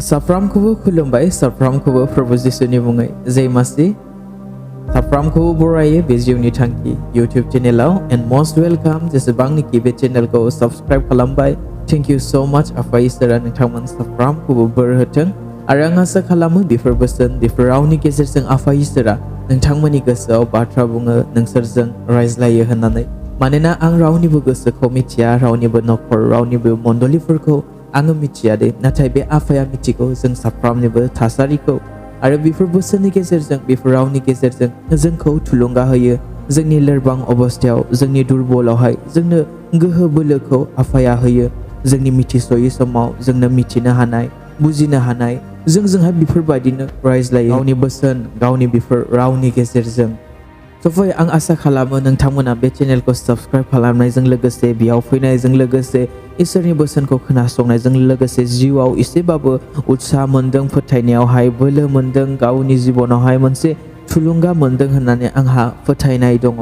Saफ्रामखौबो खुलुमबाय साफ्रामखौबो प्रभु जिसुनि मुङै जय मासि साफ्रामखौबो बरायो बे जिउनि थांखि YouTube चेनेलाव एन्ड मोस्ट वेलकाम जेसेबांनिखि बे चेनेलखौ साबस्क्राइब खालामबाय थेंक इउ सो माच आफा इसोरा नोंथांमोन साफ्रामखौबो बोर होथों आरो आं आसा खालामो बेफोर बोसोन बेफोर रावनि गेजेरजों आफा इसोरा नोंथांमोननि गोसोआव बाथ्रा बुङो नोंसोरजों रायज्लायो होननानै मानोना आं रावनिबो गोसोखौ मिथिया रावनिबो नखर रावनिबो मण्डलिफोरखौ आङो मिथिया दे नाथाय बे आफाया मिथिगौ जों साफ्रामनिबो थासारिखौ आरो बेफोर बोसोननि गेजेरजों बेफोर रावनि गेजेरजों जोंखौ थुलुंगा होयो जोंनि लोरबां अबस्थायाव जोंनि दुरबलावहाय जोंनो गोहो बोलोखौ आफाया होयो जोंनि मिथिस'यै समाव जोंनो मिथिनो हानाय बुजिनो हानाय जोंजोंहाय बेफोरबायदिनो रायज्लायो गावनि बोसोन गावनि बेफोर रावनि गेजेरजों फै आं आसा खालामो नोंथांमोना बे चेनेलखौ साबस्क्राइब खालामनायजों लोगोसे बेयाव फैनायजों लोगोसे इसोरनि बोसोनखौ खोनासंनायजों लोगोसे जिउआव एसेबाबो उत्साह मोन्दों फोथायनायावहाय बोलो मोन्दों गावनि जिबनावहाय मोनसे थुलुंगा मोन्दों होननानै आंहा फोथायनाय दङ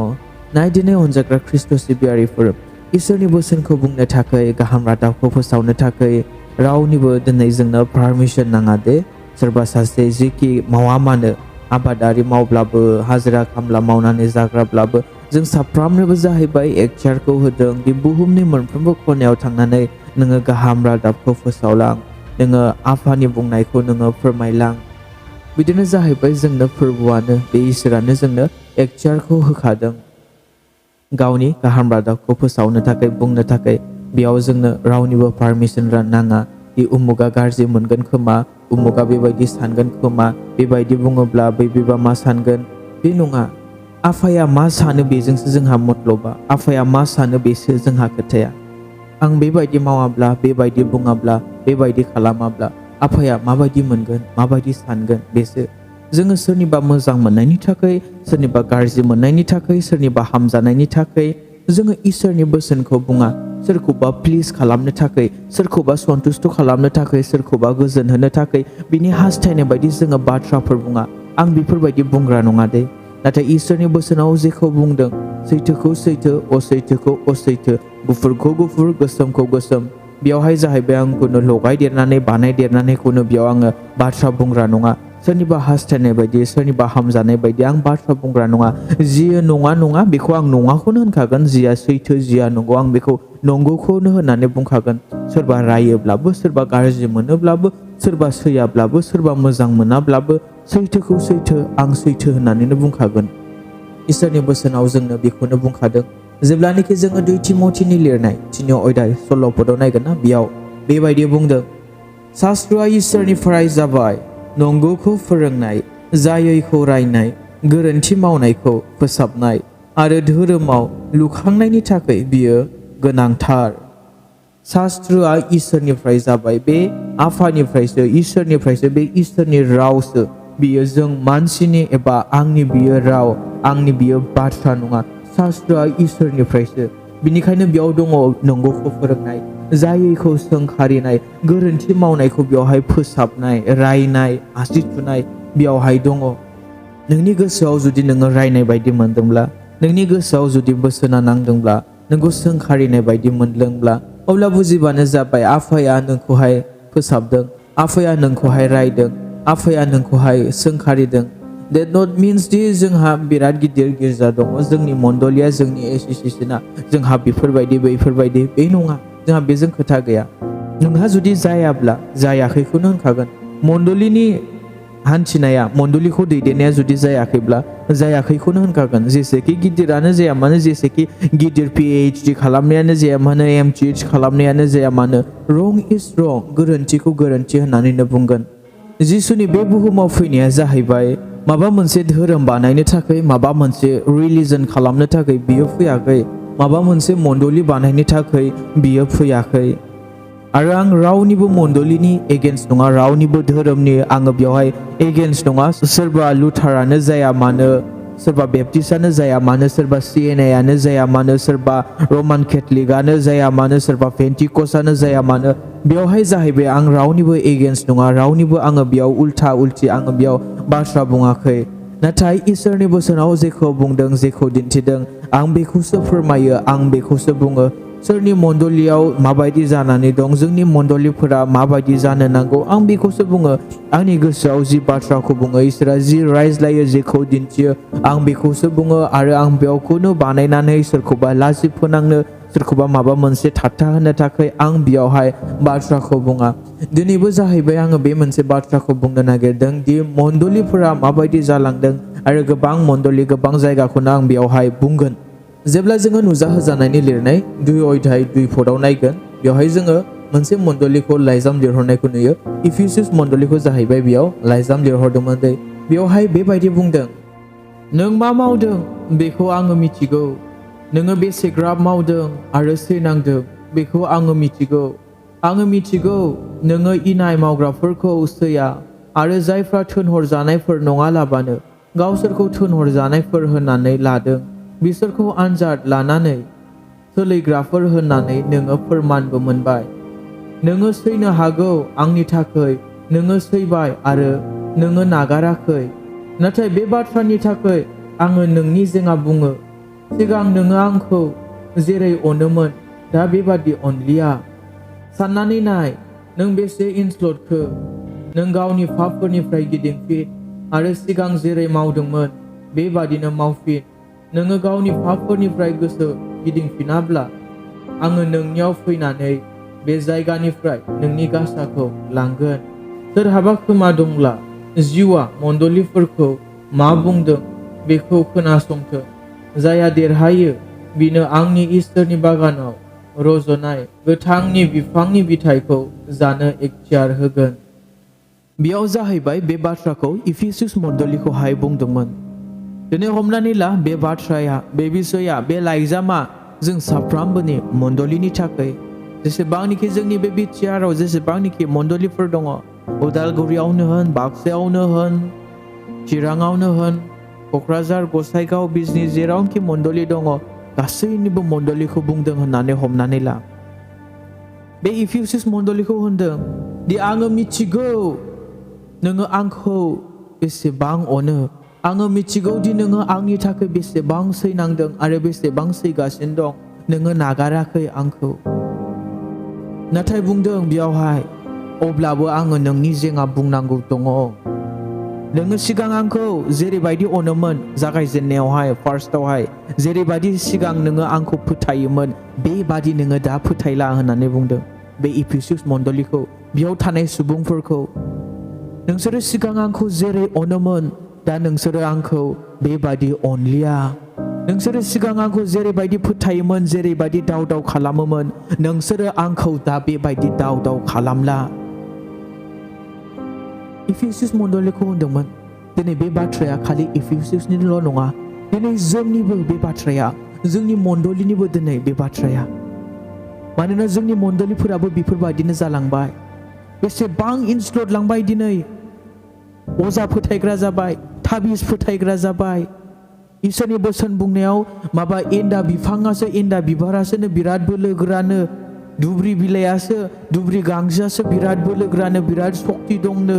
नाय दिनै अनजाग्रा खृष्ट सिबियारिफोर इसोरनि बोसोनखौ बुंनो थाखाय गाहाम रादाबखौ फोसावनो थाखाय रावनिबो दिनै जोंनो पारमिसन नाङा दे सोरबा सासे जिखि मावा मानो आबादारि मावब्लाबो हाजिरा खामला मावनानै जाग्राब्लाबो जों साफ्रामनोबो जाहैबाय एकचारखौ होदों बे बुहुमनि मोनफ्रोमबो खनायाव थांनानै नोङो गाहाम रादाबखौ फोसावलां नोङो आफानि बुंनायखौ नोङो फोरमायलां बिदिनो जाहैबाय जोंनो फोरबोआनो बे इसोरानो जोंनो एकचारखौ होखादों गावनि गाहाम रादाबखौ फोसावनो थाखाय बुंनो थाखाय बेयाव जोंनो रावनिबो पारमिसन नाङा बे उमुगा गाज्रि मोनगोन खोमा उमुगा बेबायदि सानगोन खोमा बेबायदि बुङोब्ला बैबा मा सानगोन बे नङा आफाया मा सानो बेजोंसो जोंहा मतलबा आफाया मा सानो बेसो जोंहा खोथाया आं बेबायदि मावाब्ला बेबायदि बुङाब्ला बेबायदि खालामाब्ला आफाया माबायदि मोनगोन माबायदि सानगोन बेसो जोङो सोरनिबा मोजां मोननायनि थाखाय सोरनिबा गाज्रि मोननायनि थाखाय सोरनिबा हामजानायनि थाखाय जोङो इसोरनि बोसोनखौ बुङा सोरखौबा प्लिज खालामनो थाखाय सोरखौबा सन्तुष्ट खालामनो थाखाय सोरखौबा गोजोन होनो थाखाय बिनि हास्थायनाय बायदि जोङो बाथ्राफोर बुङा आं बेफोरबायदि बुंग्रा नङा दे नाथाय इसोरनि बोसोनाव जेखौ बुंदों सैथोखौ सैथो असैथोखौ असैथो गुफुरखौ गुफुर गोसोमखौ गोसोम बेयावहाय जाहैबाय आं खुनु लगायदेरनानै बानायदेरनानैखौनो बेयाव आङो बाथ्रा बुंग्रा नङा सोरनिबा हास्थायनाय बायदि सोरनिबा हामजानाय बायदि आं बाथ्रा बुंग्रा नङा जियो नङा बेखौ आं नङाखौनो होनखागोन जिया सैथो जिया नंगौ आं बेखौ नंगौखौनो होननानै बुंखागोन सोरबा रायोब्लाबो सोरबा गाज्रि मोनोब्लाबो सोरबा सैयाब्लाबो सोरबा मोजां मोनाब्लाबो सैथोखौ सैथो आं सैथो होननानैनो बुंखागोन इसोरनि बोसोनाव जोंनो बेखौनो बुंखादों जेब्लानोखि जोङो 2 तिमथिनि लिरनाय 3 अध्याय 16 पदआव नायगोन ना बेयाव बेबायदि बुंदों शास्त्रआ इसोरनिफ्राय जाबाय नंगौखौ फोरोंनाय जायैखौ रायनाय गोरोन्थि मावनायखौ फोसाबनाय आरो धोरोमाव लुखांनायनि थाखाय बियो गोनांथार शास्त्रआ इसोरनिफ्राय जाबाय बे आफानिफ्रायसो इसोरनिफ्रायसो बे इसोरनि रावसो बियो जों मानसिनि एबा आंनि बियो राव आंनि बियो बाथ्रा नङा शास्त्रआ इसोरनिफ्रायसो बिनिखायनो बेयाव दङ नंगौखौ फोरोंनाय जायैखौ सोंखारिनाय गोरोन्थि मावनायखौ बेयावहाय फोसाबनाय रायनाय आसि थुनाय बेयावहाय दङ नोंनि गोसोआव जुदि नोङो रायनाय बायदि मोनदोंब्ला नोंनि गोसोआव जुदि बोसोना नांदोंब्ला नोंखौ सोंखारिनाय बायदि मोनदोंब्ला अब्ला बुजिबानो जाबाय आफाया नोंखौहाय फोसाबदों आफाया नोंखौहाय रायदों आफाया नोंखौहाय सोंखारिदों That not means दि जोंहा बिराद गिदिर गिर्जा दङ जोंनि मण्डलिया जोंनि एसोसिएशना जोंहा बेफोरबायदि बैफोरबायदि बे नङा जोंहा बेजों खोथा गैया नोंहा जुदि जायाब्ला जायाखैखौनो होनखागोन मण्डलिनि हान्थिनाया मण्डलिखौ दैदेननाया जुदि जायाखैब्ला जायाखैखौनो होनखागोन जेसेखि गिदिरानो जाया मानो जेसेखि गिदिर PhD खालामनायानो जाया मानो MTH खालामनायानो जाया मानो रं इज रं गोरोन्थिखौ गोरोन्थि होननानैनो बुंगोन जिसुनि बे बुहुमाव फैनाया जाहैबाय माबा मोनसे धोरोम बानायनो थाखाय माबा मोनसे रिलिजन खालामनो थाखाय बियो फैयाखै माबा मोनसे मण्डलि बानायनो थाखाय बियो फैयाखै आरो आं रावनिबो मण्डलिनि एगेन्स्ट नङा रावनिबो धोरोमनि आङो बेवहाय एगेन्स्ट नङा सोरबा लुथारानो जाया मानो सोरबा बेप्टिस्टआनो जाया मानो सोरबा CNAआनो जाया मानो सोरबा रमान केथलिकआनो जाया मानो सोरबा पेन्टिकस्टआनो जाया मानो बेवहाय जाहैबाय आं रावनिबो एगेन्स्ट नङा रावनिबो आङो बेयाव उल्था उल्थि आङो बेयाव बाथ्रा बुङाखै नाथाय इसोरनि बोसोनाव जेखौ बुंदों जेखौ दिन्थिदों आं बेखौसो फोरमायो आं बेखौसो बुङो सोरनि मण्डलियाव माबायदि जानानै दं जोंनि मण्डलिफोरा माबायदि जानो नांगौ आं बेखौसो बुङो आंनि गोसोआव जि बाथ्राखौ बुङो इसोरा जि रायज्लायो जेखौ दिन्थियो आं बेखौसो बुङो आरो आं बेयावखौनो बानायनानै सोरखौबा लाजि फोनांनो सोरखौबा माबा मोनसे थाथा होनो थाखाय आं बेयावहाय बाथ्राखौ बुङा दिनैबो जाहैबाय आङो बे मोनसे बाथ्राखौ बुंनो नागिरदों दि मण्डलिफोरा माबायदि जालांदों आरो गोबां मण्डलि गोबां जायगाखौनो आं बेयावहाय बुंगोन जेब्ला जोङो नुजाहोजानायनि लिरनाय 2 अध्याय 2 पदआव नायगोन बेवहाय जोङो मोनसे मण्डलिखौ लाइजाम लिरहरनायखौ नुयो इफिसियास मण्डलिखौ जाहैबाय बेयाव लाइजाम लिरहरदोंमोन दै बेवहाय बेबायदि बुंदों नों मा मावदों बेखौ आङो मिथिगौ नोङो बेसे ग्राब मावदों आरो सैनांदों बेखौ आङो मिथिगौ नोङो इनाय मावग्राफोरखौ सैया आरो जायफ्रा थोनहरजानायफोर नङालाबानो गावसोरखौ थोनहरजानायफोर होननानै लादों बिसोरखौ आनजाद लानानै सोलिग्राफोर होननानै नोङो फोरमानबो मोनबाय नोङो सैनो हागौ आंनि थाखाय नोङो सैबाय आरो नोङो नागाराखै नाथाय बे बाथ्रानि थाखाय आङो नोंनि जेङा बुङो सिगां नोङो आंखौ जेरै अनोमोन दा बेबादि अनलिया साननानै नाय नों बेसे इनस्लटखो नों गावनि पापफोरनिफ्राय गिदिंफिन आरो सिगां जेरै मावदोंमोन बेबादिनो मावफिन नोङो गावनि पापफोरनिफ्राय गोसो गिदिंफिनाब्ला आङो नोंनियाव फैनानै बे जायगानिफ्राय नोंनि गासाखौ लांगोन सोरहाबा खोमा दंब्ला जिउआ मण्डलिफोरखौ मा बुंदों बेखौ खोनासंथों जायहा देरहायो बिनो आंनि इसोरनि बागानाव रज'नाय गोथांनि बिफांनि बिथाइखौ जानो इखथियार होगोन बेयाव जाहैबाय बे बाथ्राखौ इफिसियास मण्डलिखौहाय बुंदोंमोन दिनै हमनानै ला बे बाथ्राया बे बिसया बे लाइजामा जों साफ्रोमबोनि मण्डलिनि थाखाय जेसेबांनिखि जोंनि बे बिटिआरआव जेसेबांनिखि मण्डलिफोर दङ उदालगुरियावनो होन बाक्सायावनो होन चिराङावनो होन क'क्राझार गसाइगाव बिजनि जेरावखि मण्डलि दङ गासैनिबो मण्डलिखौ बुंदों होननानै हमनानै ला बे इफिसियास मण्डलिखौ होनदों दि आङो मिथिगौ नोङो आंखौ बेसेबां अनो आङो मिथिगौ दि नोङो आंनि थाखाय बेसेबां सैनांदों आरो बेसेबां सैगासिनो दं नोङो नागाराखै आंखौ नाथाय बुंदों बेयावहाय अब्लाबो आङो नोंनि जेङा बुंनांगौ दङ नोङो सिगां आंखौ जेरैबायदि अनोमोन जागायजेननायावहाय फार्स्टआवहाय जेरैबायदि सिगां नोङो आंखौ फोथायोमोन बेबादि नोङो दा फोथायला होननानै बुंदों बे इफिसियास मण्डलिखौ बेयाव थानाय सुबुंफोरखौ नोंसोरो सिगां आंखौ जेरै अनोमोन दा नोंसोरो आंखौ बेबादि अनलिया नोंसोरो सिगां आंखौ जेरैबायदि फोथायोमोन जेरैबायदि दाव दाव खालामोमोन नोंसोरो आंखौ दा बेबायदि दाव दाव खालामला इफिसियास मण्डलिखौ होनदोंमोन दिनै बे बाथ्राया खालि इफिसियासनिल' नङा दिनै जोंनिबो बे बाथ्राया जोंनि मण्डलिनिबो दिनै बे बाथ्राया मानोना जोंनि मण्डलिफोराबो बेफोरबायदिनो जालांबाय बेसेबां इनस्लट लांबाय दिनै अजा फोथायग्रा जाबाय थाबिज फोथायग्रा जाबाय इसोरनि बोसोन बुंनायाव माबा एन्दा बिफाङासो एन्दा बिबारासोनो बिराद बोलोगोरानो दुब्रि बिलाइयासो दुब्रि गांसोआसो बिराद बोलोगोरानो बिराद सक्ति दंनो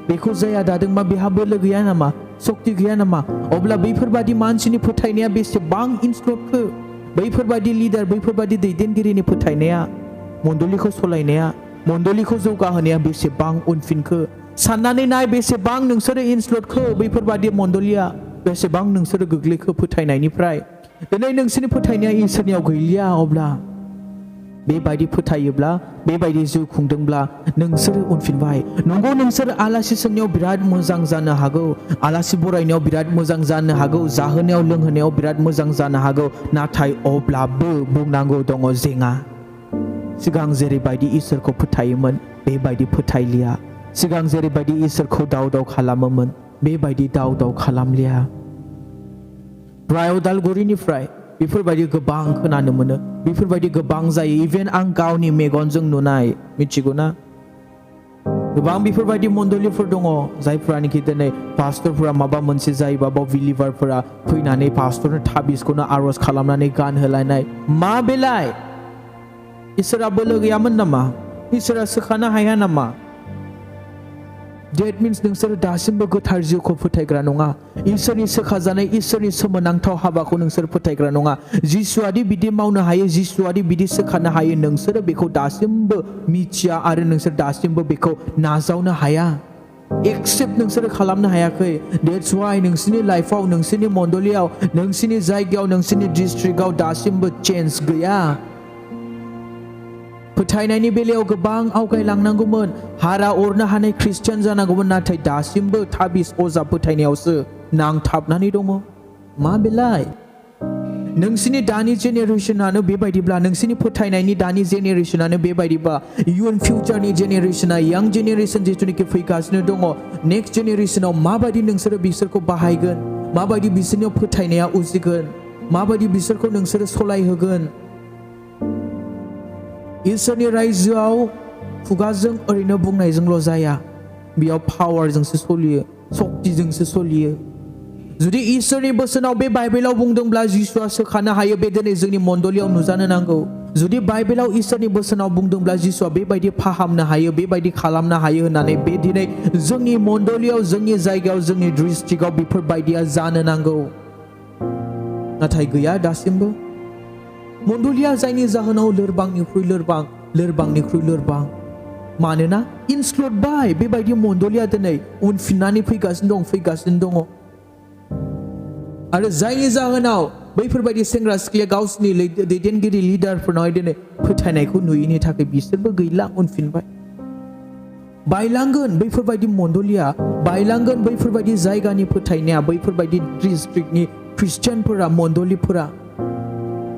बेखौ जाया दादोंबा बेहा बोलो गैया नामा सक्ति गैया नामा अब्ला बैफोरबादि मानसिनि फोथायनाया बेसेबां इनस्लटखो बैफोरबादि लिडार बैफोरबादि दैदेनगिरिनि फोथायनाया मण्डलिखौ सलायनाया मण्डलिखौ जौगाहोनाया बेसेबां उनफिनखो साननानै नाय बेसेबां नोंसोरो इनस्लटखो बैफोरबादि मण्डलिया बेसेबां नोंसोरो गोग्लैखो फोथायनायनिफ्राय दिनै नोंसोरनि फोथायनाया इसोरनियाव गैलिया अब्ला बेबायदि फोथायोब्ला बेबायदि जिउ खुंदोंब्ला नोंसोरो उनफिनबाय नंगौ नोंसोर आलासि सोंनायाव बिराद मोजां जानो हागौ आलासि बरायनायाव बिराद मोजां जानो हागौ जाहोनायाव लोंहोनायाव बिराद मोजां जानो हागौ नाथाय अब्लाबो बुंनांगौ दङ जेङा सिगां जेरैबायदि इसोरखौ फोथायोमोन बेबायदि फोथायलिया सिगां जेरैबायदि इसोरखौ दाव दाव खालामोमोन बेबायदि दाव दाव खालामलिया प्राय उदालगुरिनिफ्राय बेफोरबायदि गोबां खोनानो मोनो बेफोरबायदि गोबां जायो इभेन आं गावनि मेगनजों नुनाय मिथिगौ ना गोबां बेफोरबायदि मण्डलिफोर दङ जायफ्रानोखि दिनै पास्टरफोरा माबा मोनसे जायोबा बाव बिलिभारफोरा फैनानै पास्टरनो थाबिजखौनो आर'ज खालामनानै गानहोलायनाय मा बेलाय इसोरा बोलो गैयामोन नामा इसोरा सोखानो हाया नामा That means नोंसोर दासिमबो गोथार जिउखौ फोथायग्रा नङा। इसोरनि सोखाजानाय इसोरनि सोमोनांथाव हाबाखौ नोंसोर फोथायग्रा नङा। जिसुआदि बिदि मावनो हायो, जिसुआदि बिदि सोखानो हायो, नोंसोरो बेखौ दासिमबो मिथिया आरो नोंसोर दासिमबो बेखौ नाजावनो हाया। एक्सेप्ट नोंसोरो खालामनो हायाखै। That's why नोंसोरनि लाइफआव, नोंसोरनि मण्डलियाव, नोंसोरनि जायगायाव, नोंसोरनि डिस्ट्रिक्टआव दासिमबो चेन्ज गैया। फोथायनायनि बेलायाव गोबां आवगायलांनांगौमोन, हारा अरनो हानाय ख्रिस्टियान जानांगौमोन, नाथाय दासिमबो थाबिस अजा फोथायनायावसो नांथाबनानै दङ। मा बेलाय? नोंसोरनि दानि जेनेरेसनानो बेबायदिब्ला, नोंसोरनि फोथायनायनि दानि जेनेरेसनानो बेबायदिबा, इयुन फिउचारनि जेनेरेसना, यां जेनेरेसन जिथुनिखि फैगासिनो दङ, नेक्स्ट जेनेरेसनाव माबायदि नोंसोरो बिसोरखौ बाहायगोन, माबायदि बिसोरनियाव फोथायनाया उजिगोन, माबायदि बिसोरखौ नोंसोरो सलायहोगोन। इसोरनि रायजोआव खुगाजों ओरैनो बुंनायजोंल' जाया, बेयाव पावारजोंसो सलियो, सक्तिजोंसो सलियो। जुदि इसोरनि बोसोनाव बे बाइबेलाव बुंदोंब्ला जिसुआ सोखानो हायो, बे दिनै जोंनि मण्डलियाव नुजानो नांगौ। जुदि बाइबेलाव इसोरनि बोसोनाव बुंदोंब्ला जिसुआ बेबायदि फाहामनो हायो, बेबायदि खालामनो हायो होननानै, बे दिनै जोंनि मण्डलियाव, जोंनि जायगायाव, जोंनि डिस्ट्रिक्टआव बेफोरबायदिया जानो नांगौ। नाथाय गैया दासिमबो। मण्डलिया जायनि जाहोनाव लोरबांनिख्रुइ लोरबां, लोरबांनिख्रुइ लोरबां। मानोना इनस्लटबाय बेबायदि मण्डलिया दिनै उनफिननानै फैगासिनो दङ। आरो जायनि जाहोनाव बैफोरबायदि सेंग्रा सिख्लाया गावसिनि दैदेनगिरि लिडारफोरनाव दिनै फोथायनायखौ नुयैनि थाखाय बिसोरबो गैला, उनफिनबाय। बायलांगोन बैफोरबायदि मण्डलिया, बायलांगोन बैफोरबायदि जायगानि फोथायनाया, बैफोरबायदि डिस्ट्रिक्टनि ख्रिस्टियानफोरा, मण्डलिफोरा।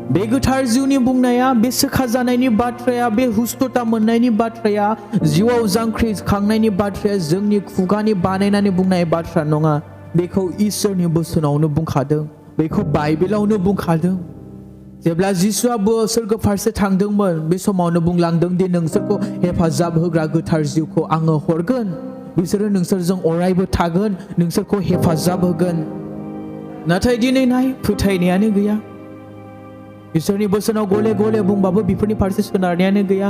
बे गोथार जिउनि बुंनाया, बे सोखाजानायनि बाथ्राया, बे हुस्थता मोननायनि बाथ्राया, जिउआव जांख्रिखांनायनि बाथ्राया जोंनि खुगानि बानायनानै बुंनाय बाथ्रा नङा। बेखौ इसोरनि बोसोनावनो बुंखादों, बेखौ बाइबेलावनो बुंखादों। जेब्ला जिसुआ सोरगो फारसे थांदोंमोन, बे समावनो बुंलांदों दि नोंसोरखौ हेफाजाब होग्रा गोथार जिउखौ आङो हरगोन, बिसोरो नोंसोरजों अरायबो थागोन, नोंसोरखौ हेफाजाब होगोन। नाथाय दिनै नाय, फोथायनायानो गैया। इसोरनि बोसोनाव गले गले बुंबाबो बेफोरनि फारसे सोनारनायानो गैया।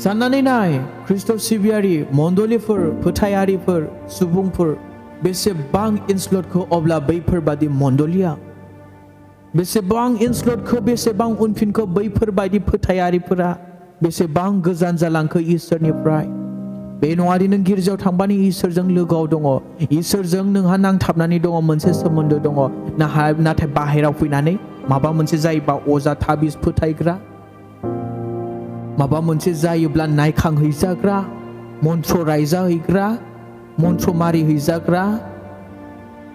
साननानै नाय, kristo सिबियारि, मण्डलिफोर, फोथायारिफोर, सुबुंफोर बेसेबां इनस्लटखौ अब्ला बैफोरबादि मण्डलिया, बेसेबां इनस्लटखौ, बेसेबां उनफिनखौ बैफोरबायदि फोथायारिफोरा बेसेबां गोजान जालांखो इसोरनिफ्राय। बे नङादि नों गिर्जायाव थांबानो इसोरजों लोगोआव दङ, इसोरजों नोंहा नांथाबनानै दङ, मोनसे सोमोन्दो दङ, नाथाय बाहेराव फैनानै माबा मोनसे जायोबा अजा थाबिस फोथायग्रा, माबा मोनसे जायोब्ला नायखांहैजाग्रा, मन्त्र रायजाहैग्रा, मन्त्र मारि हैजाग्रा।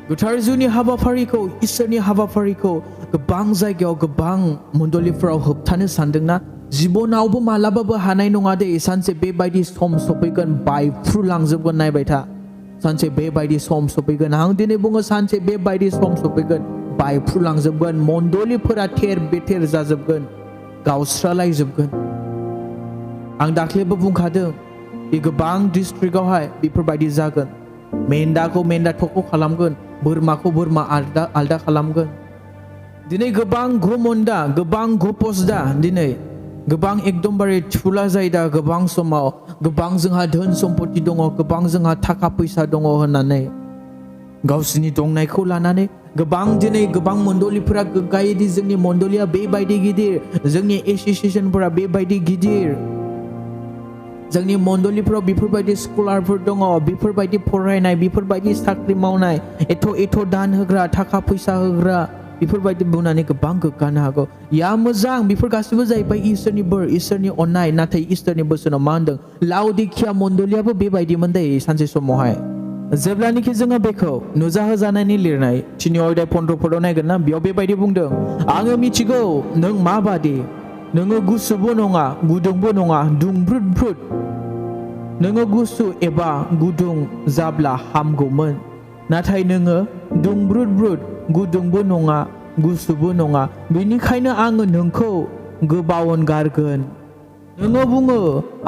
गोथार जिउनि हाबाफारिखौ, इसोरनि हाबाफारिखौ गोबां जायगायाव, गोबां मण्डलिफोराव होबथानो सानदोंना? जिबनावबो मालाबाबो हानाय नङा दे। सानसे बेबायदि सम सफैगोन, बायफ्रुलांजोबगोन। नायबाय था, सानसे बेबायदि सम सफैगोन। आं दिनै बुङो, सानसे बेबायदि सम सफैगोन, बायफ्रुलांजोबगोन, मण्डलिफोरा थेर बेथेर जाजोबगोन, गावस्रालायजोबगोन। आं दाख्लैबो बुंखादों, बे गोबां डिस्ट्रिक्टआवहाय बेफोरबायदि जागोन। मेन्दाखौ मेन्दा थख' खालामगोन, बोरमाखौ बोरमा आलदा खालामगोन। दिनै गोबां घमण्डा, गोबां घपसदा, दिनै गोबां एकदमबारे थुला जायो दा गोबां समाव, गोबां जोंहा धोन सम्पति दङ, गोबां जोंहा थाखा फैसा दङ होननानै गावसिनि दंनायखौ लानानै गोबां दिनै गोबां मण्डलिफोरा गोग्गायोदि जोंनि मण्डलिया बेबायदि गिदिर, जोंनि एसोसिएशनफोरा बेबायदि गिदिर, जोंनि मण्डलिफोराव बेफोरबायदि स्कलारफोर दङ, बेफोरबायदि फरायनाय, बेफोरबायदि साख्रि मावनाय, एथ' दान होग्रा, थाखा फैसा होग्रा, बेफोरबायदि बुंनानै गोबां गोग्गानो हागौ। या मोजां, बेफोर गासैबो जाहैबाय इसोरनि बोर, इसोरनि अननाय। नाथाय इसोरनि बोसोनाव मा होनदों? लाउदिकिया मण्डलियाबो बेबायदिमोन दै सानसे समावहाय। जेब्लानोखि जोङो बेखौ नुजाहोजानायनि लिरनाय 3 अध्याय 15 पदआव नायगोन ना, बेयाव बेबायदि बुंदों, आङो मिथिगौ नों माबादि, नोङो गुसुबो नङा, गुदुंबो नङा, दुंब्रुद। नोङो गुसु एबा गुदुं जाब्ला हामगौमोन, नाथाय नोङो दुंब्रुद, गुदुंबो नङा, गुसुबो नङा। बेनिखायनो आङो नोंखौ गोबावन गारगोन। नोङो बुङो,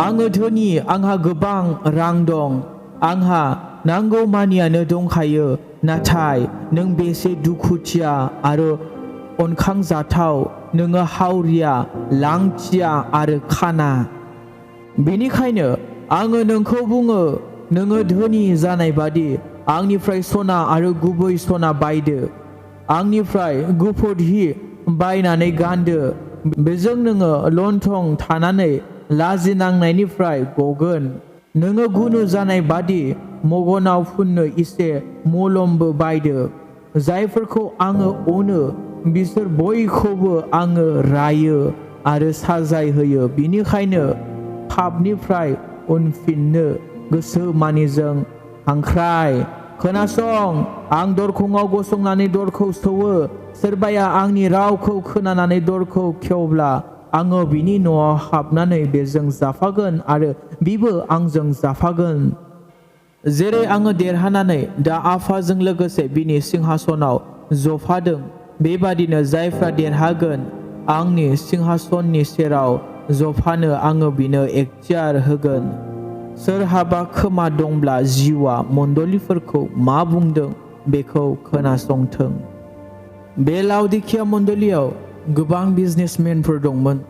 आङो धोनि, आंहा गोबां रां दं, आंहा नांगौ मानियानो दंखायो, नाथाय नों बेसे दुखुथिया आरो अनखांजाथाव, नोङो हावरिया, लांथिया आरो खाना। बेनिखायनो आङो नोंखौ बुङो, नोङो धोनि जानाय बादि आंनिफ्राय सना आरो गुबै सना बायदो, आंनिफ्राय गुफुर हि बायनानै गानदो, बेजों नोङो लंथं थानानै लाजिनांनायनिफ्राय गगोन। नोङो गुनु जानाय बादि मगनाव फुननो इसे मलमबो बायदो। जायफोरखौ आङो अनो बिसोर बयखौबो आङो रायो आरो साजाय होयो। बिनिखायनो पापनिफ्राय उनफिननो गोसो मानिजों हांख्राय। खोनासं, आं दरखंआव गसंनानै दरखौ सौवो। सोरबाया आंनि रावखौ खोनानानै दरखौ खेवब्ला आङो बिनि न'आव हाबनानै बेजों जाफागोन आरो बिबो आंजों जाफागोन। जेरै आङो देरहानानै दा आफाजों लोगोसे बिनि सिंहासनाव जफादों, बेबादिनो जायफ्रा देरहागोन आंनि सिंहासननि सेराव जफानो आङो बिनो एखतियार होगोन। सोरहाबा खोमा दंब्ला जिउआ mondoliफोरखौ मा बुंदों बेखौ खोनासंथों। बे लाउदिकिया मण्डलियाव गोबां बिजनेसमेनफोर दंमोन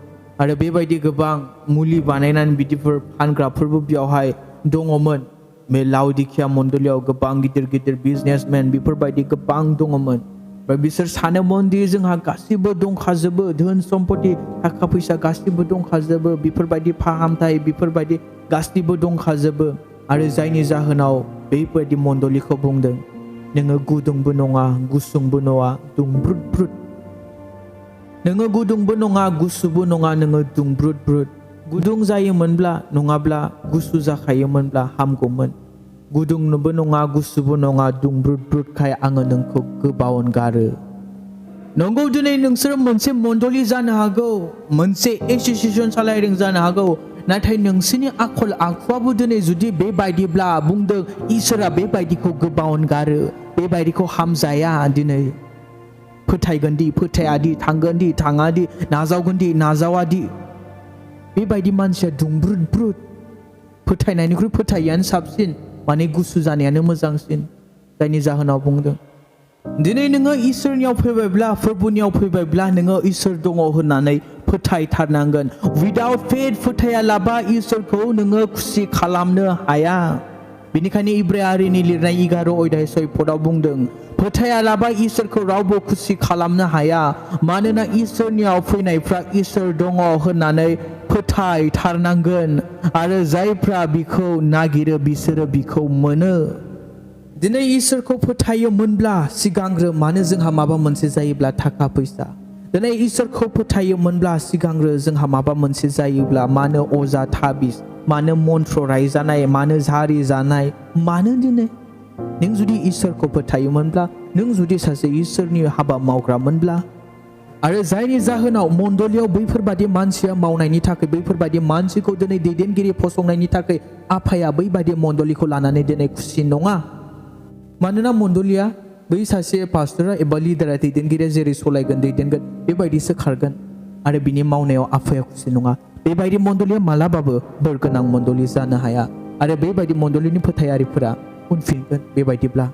आरो बेबायदि गोबां मुलि बानायनानै बिदिफोर फानग्राफोरबो बेयावहाय दङमोन। बे लाउदिकिया मण्डलियाव गोबां गिदिर गिदिर बिजनेसमेन बेफोरबायदि गोबां दङमोन। ओमफ्राय बिसोर सानोमोन दि जोंहा गासिबो दंखाजोबो, धोन सम्पति थाखा फैसा गासिबो दंखाजोबो, बेफोरबायदि फाहामथाय बेफोरबायदि गासिबो दंखाजोबो। आरो जायनि जाहोनाव बेबायदि मण्डलिखौ बुंदों, नोङो गुदुंबो नङा गुसुंबो नङा, दुंब्रुद ब्रुद। नोङो गुदुंबो नङा गुसुबो नङा, नोङो दुंब्रुद ब्रुद। गुदुं जायोमोनब्ला नङाब्ला गुसु जाखायोमोनब्ला हामगौमोन। गुदुंबो नङा गुसुबो नङा, दुंब्रुद ब्रुदखाय आङो नोंखौ गोबावनगारो। नंगौ, दिनै नोंसोर मोनसे मण्डलि जानो हागौ, मोनसे एसोसिएसन सालायदों जानो हागौ, नाथाय नोंसोरनि आखल आखुआबो दिनै जुदि बेबायदिब्ला बुंदों इसोरा बेबायदिखौ गोबावनगारो, बेबायदिखौ हामजाया। दिनै फोथायगोन दि फोथायादि, थांगोन दि थाङादि, नाजावगोन दि नाजावादि, बेबायदि मानसिया दुंब्रुद ब्रुद। फोथायनायनिख्रुइ फोथायैयानो साबसिन, माने गुसु जानायानो मोजांसिन। जायनि जाहोनाव बुंदों दिनै नोङो इसोरनियाव फैबायब्ला, फोरबुनियाव फैबायब्ला नोङो इसोर दङ होननानै फोथायथारनांगोन। उइदाउट फेथ, फोथायालाबा इसोरखौ नोङो खुसि खालामनो हाया। बेनिखायनो इब्रायारिनि लिरनाय 11:6 बुंदों, फोथायालाबा इसोरखौ रावबो खुसि खालामनो हाया, मानोना इसोरनियाव फैनायफ्रा इसोर दङ होननानै फोथायथारनांगोन आरो जायफ्रा बिखौ नागिरो बिसोरो बिखौ मोनो। दिनै इसोरखौ फोथायोमोनब्ला सिगांग्रो मानो जोंहा माबा मोनसे जायोब्ला थाखा फैसा, दिनै इसोरखौ फोथायोमोनब्ला सिगांग्रो जोंहा माबा मोनसे जायोब्ला मानो अजा थाबिस, मानो मन्त्र रायजानाय, मानो जारि जानाय, मानो दिनै नों जुदि इसोरखौ फोथायोमोनब्ला, नों जुदि सासे इसोरनि हाबा मावग्रामोनब्ला, आरो जायनि जाहोनाव मण्डलियाव बैफोरबादि मानसिया मावनायनि थाखाय, बैफोरबादि मानसिखौ दिनै दैदेनगिरि फसंनायनि थाखाय आफाया बैबादि मण्डलिखौ लानानै दिनै खुसि नङा। मानोना मण्डलिया बै सासे पास्टरा एबा लिडारा, दैदेनगिरिया जेरै सलायगोन दैदेनगोन बेबायदिसो खारगोन आरो बिनि मावनायाव आफाया खुसि नङा। बेबायदि मण्डलिया मालाबाबो बोरगोनां मण्डलि जानो हाया आरो बेबायदि मण्डलिनि फोथायारिफोरा उनफिनगोन। बेबायदिब्ला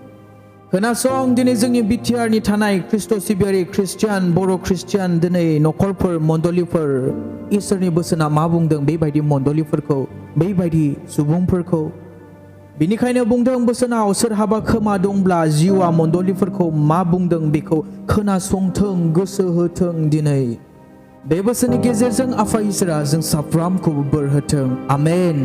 खोनासं, दिनै जोंनि बिटिआरनि थानाय kristo सिबियारि ख्रिस्टियान, बर' ख्रिस्टियान दिनै न'खरफोर, मण्डलिफोर, इसोरनि बोसोना मा बुंदों बेबायदि मण्डलिफोरखौ, बेबायदि सुबुंफोरखौ। बेनिखायनो बुंदों बोसोनाव, सोरहाबा खोमा दंब्ला जिउआ मण्डलिफोरखौ मा बुंदों बेखौ खोनासंथों, गोसो होथों। दिनै बे बोसोननि गेजेरजों आफा इसोरा जों साफ्रोमखौबो बोर होथों। आमेन।